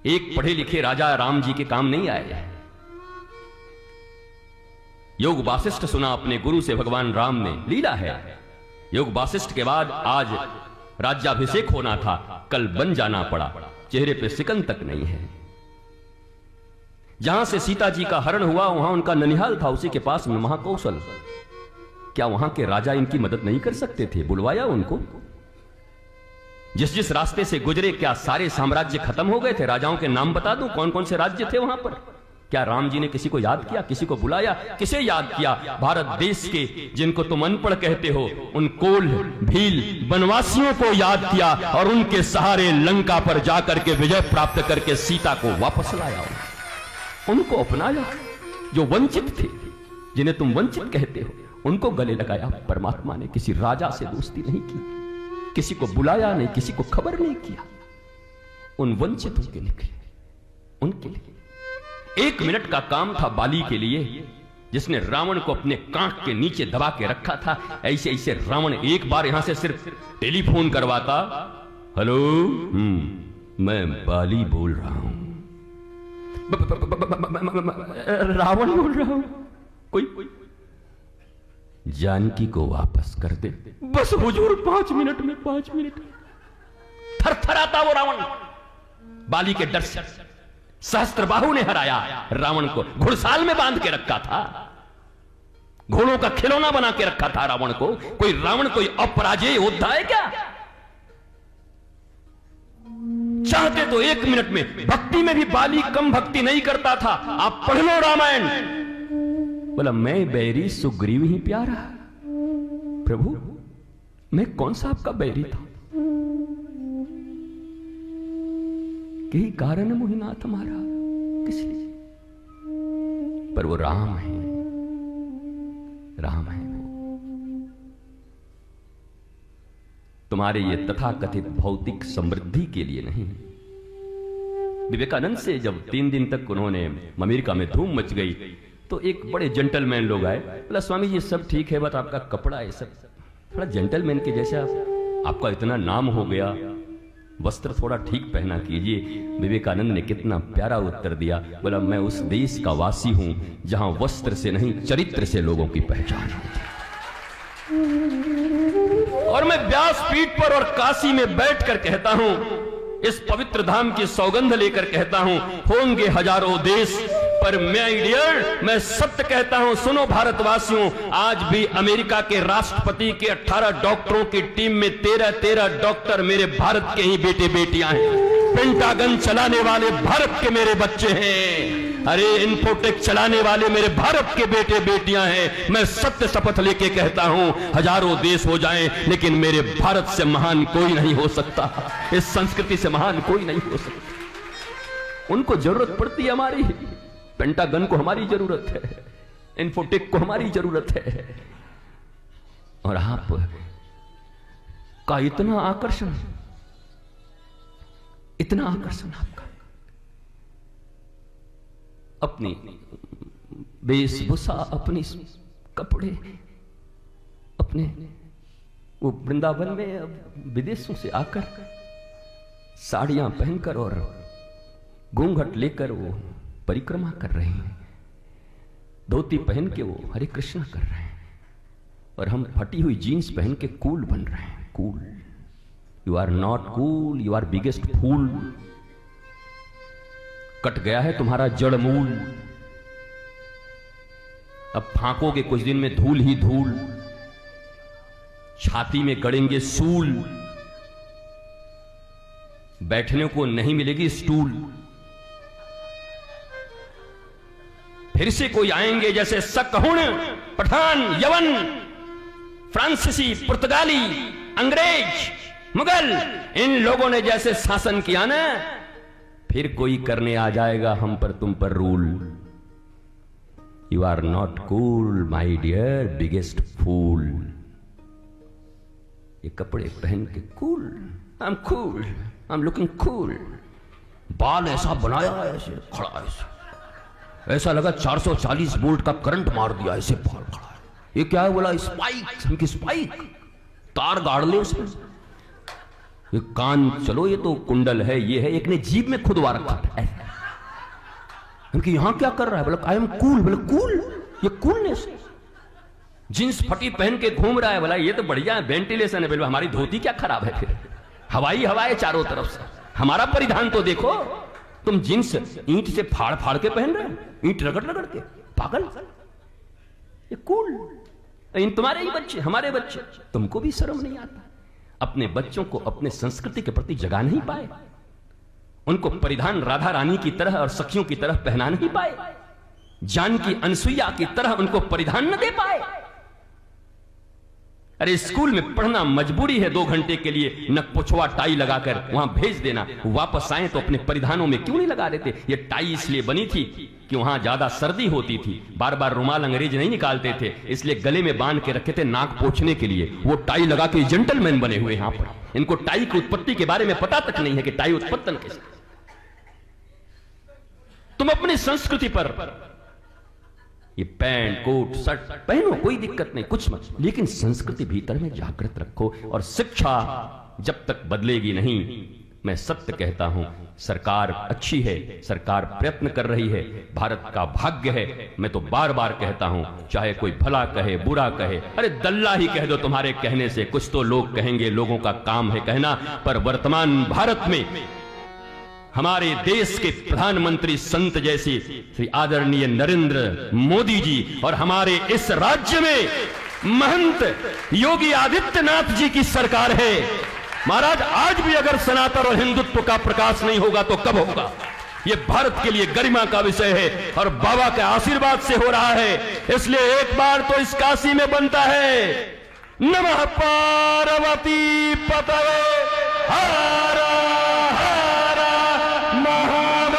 एक पढ़े लिखे राजा राम जी के काम नहीं आए। योग वासिष्ठ सुना अपने गुरु से भगवान राम ने, लीला है। योग वासिष्ठ के बाद आज राज्याभिषेक होना था, कल बन जाना पड़ा। चेहरे पे सिकन तक नहीं है। जहां से सीता जी का हरण हुआ वहां उनका ननिहाल था, उसी के पास में महाकौशल। क्या वहां के राजा इनकी मदद नहीं कर सकते थे? बुलवाया उनको। जिस जिस रास्ते से गुजरे क्या सारे साम्राज्य खत्म हो गए थे? राजाओं के नाम बता दूं कौन कौन से राज्य थे वहां पर? क्या राम जी ने किसी को याद किया, किसी को बुलाया? किसे याद किया? भारत देश के जिनको तुम अनपढ़ कहते हो उन कोल भील वनवासियों को याद किया और उनके सहारे लंका पर जाकर के विजय प्राप्त करके सीता को वापस लाया। उनको अपनाया जो वंचित थे, जिन्हें तुम वंचित कहते हो, उनको गले लगाया परमात्मा ने। किसी राजा से दोस्ती नहीं की, किसी को बुलाया नहीं, किसी को खबर नहीं किया। उन वंचितों के निकले, उनके लिए 1 मिनट का काम था बाली के लिए, जिसने रावण को अपने कांख के नीचे दबा के रखा था। ऐसे ऐसे रावण एक बार यहां से सिर्फ टेलीफोन करवाता, हेलो मैं बाली बोल रहा हूं, रावण बोल रहा हूं, कोई जानकी को वापस कर दे, बस हुजूर 5 मिनट में, 5 मिनट। थरथराता वो रावण बाली के डर से। सहस्त्रबाहु ने हराया रावण को, घुड़साल में बांध के रखा था, घोड़ों का खिलौना बना के रखा था रावण को। कोई रावण कोई अपराजेय योद्धा है क्या? चाहते तो 1 मिनट में, भक्ति में भी बाली कम भक्ति नहीं करता था। आप पढ़ लो रामायण। बोला मैं बैरी सुग्रीव ही प्यारा। प्रभु मैं कौन सा आपका बैरी था? यही कारण मोहिनाथ हमारा, किस लिए? पर वो राम है, राम है वो। तुम्हारे ये तथाकथित भौतिक समृद्धि के लिए नहीं। विवेकानंद से जब 3 दिन तक उन्होंने अमेरिका में धूम मच गई तो एक बड़े जेंटलमैन लोग आए। बोला स्वामी जी सब ठीक है, बट आपका कपड़ा है सब थोड़ा जेंटलमैन के जैसा, आपका इतना नाम हो गया, वस्त्र थोड़ा ठीक पहना कीजिए। विवेकानंद ने कितना प्यारा उत्तर दिया। बोला मैं उस देश का वासी हूं जहां वस्त्र से नहीं चरित्र से लोगों की पहचान होती। और मैं व्यासपीठ पर और काशी में बैठकर कहता हूं, इस पवित्र धाम की सौगंध लेकर कहता हूं, होंगे हजारों देश पर मैं सत्य कहता हूं। सुनो भारतवासियों, आज भी अमेरिका के राष्ट्रपति के 18 डॉक्टरों की टीम में 13 डॉक्टर मेरे भारत के ही बेटे बेटियां हैं। पेंटागन चलाने वाले भारत के मेरे बच्चे हैं। अरे इन्फोटेक चलाने वाले मेरे भारत के बेटे बेटियां हैं। मैं सत्य शपथ लेके कहता हूं, हजारों देश हो जाएं लेकिन मेरे भारत से महान कोई नहीं हो सकता, इस संस्कृति से महान कोई नहीं हो सकता। उनको जरूरत पड़ती है हमारी, पेंटागन को हमारी जरूरत है, इन्फोटेक को हमारी जरूरत है। और आप का इतना आकर्षण, इतना आकर्षण आपका अपनी वेशभूषा, अपनी कपड़े, अपने वो वृंदावन में अब विदेशों से आकर साड़ियां पहनकर और घूंघट लेकर वो परिक्रमा कर रहे हैं, धोती पहन के वो हरे कृष्णा कर रहे हैं, और हम फटी हुई जीन्स पहन के कूल बन रहे हैं। Cool, you are not cool, you are biggest fool. Cut गया है तुम्हारा जड़ मूल, अब फांकोगे कुछ दिन में धूल ही धूल, छाती में गड़ेंगे सूल, बैठने को नहीं मिलेगी स्टूल। फिर से कोई आएंगे जैसे सकहुण, पठान, यवन, फ्रांसीसी, पुर्तगाली, अंग्रेज, मुगल, इन लोगों ने जैसे शासन किया ना, फिर कोई करने आ जाएगा हम पर तुम पर rule. You are not cool my dear biggest fool. ये कपड़े पहन के cool, I am cool, I am looking cool. बाल ऐसा बनाया ऐसे खड़ा, ऐसा लगा 440 वोल्ट का करंट मार दिया, ऐसे बाल खड़ा है। ये क्या है? बोला स्पाइक, उनकी स्पाइक, तार गाड़ ले उसमें। ये कान, चलो ये तो कुंडल है, ये है, एक ने जीभ में खुदवा रखा था। उनकी यहां क्या कर रहा है? बोला आई एम कूल। बोले कूल? ये कूलनेस? जींस फटी पहन के घूम रहा है। बोला ये तो बढ़िया है, वेंटिलेशन है। बोले हमारी धोती क्या खराब है? फिर हवाई हवाएं चारों तरफ से, हमारा परिधान तो देखो। तुम जींस ईंट से फाड़ फाड़ के पहन रहे हो, ईंट रगड़ रगड़ के, पागल। ये कूल? इन तुम्हारे ही बच्चे, हमारे बच्चे, तुमको भी शर्म नहीं आता? अपने बच्चों को अपने संस्कृति के प्रति जगा नहीं पाए, उनको परिधान राधा रानी की तरह और सखियों की तरह पहना नहीं पाए, जानकी अनसुईया की तरह उनको परिधान न दे पाए। अरे स्कूल में पढ़ना मजबूरी है, 2 घंटे के लिए नक पुछवा टाई लगाकर वहां भेज देना, वापस आए तो अपने परिधानों में क्यों नहीं लगा देते? ये टाई इसलिए बनी थी कि वहां ज्यादा सर्दी होती थी, बार बार रुमाल अंग्रेज नहीं निकालते थे, इसलिए गले में बांध के रखे थे नाक पोंछने के लिए। वो टाई लगा के जेंटलमैन बने हुए यहां पर। इनको टाई की उत्पत्ति के बारे में पता तक नहीं है कि टाई उत्पत्तन कैसे। तुम अपनी संस्कृति पर ये पैंट कोट शर्ट पहनो, कोई दिक्कत नहीं, कुछ मत, लेकिन संस्कृति भीतर में जागृत रखो। और शिक्षा जब तक बदलेगी नहीं, मैं सत्य कहता हूं, सरकार अच्छी है, सरकार प्रयत्न कर रही है, भारत का भाग्य है। मैं तो बार बार कहता हूं, चाहे कोई भला कहे बुरा कहे, अरे दल्ला ही कह दो, तुम्हारे कहने से कुछ तो लोग कहेंगे, लोगों का काम है कहना। पर वर्तमान भारत में हमारे देश के प्रधानमंत्री संत जैसे श्री आदरणीय नरेंद्र मोदी जी और हमारे इस राज्य में महंत योगी आदित्यनाथ जी की सरकार है। महाराज, आज भी अगर सनातन और हिंदुत्व का प्रकाश नहीं होगा तो कब होगा? ये भारत के लिए गरिमा का विषय है और बाबा के आशीर्वाद से हो रहा है। इसलिए एक बार तो इस काशी में बनता है, नमः पार्वती पतये हर हर महादेव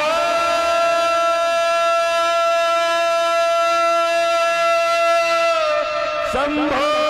शंभो।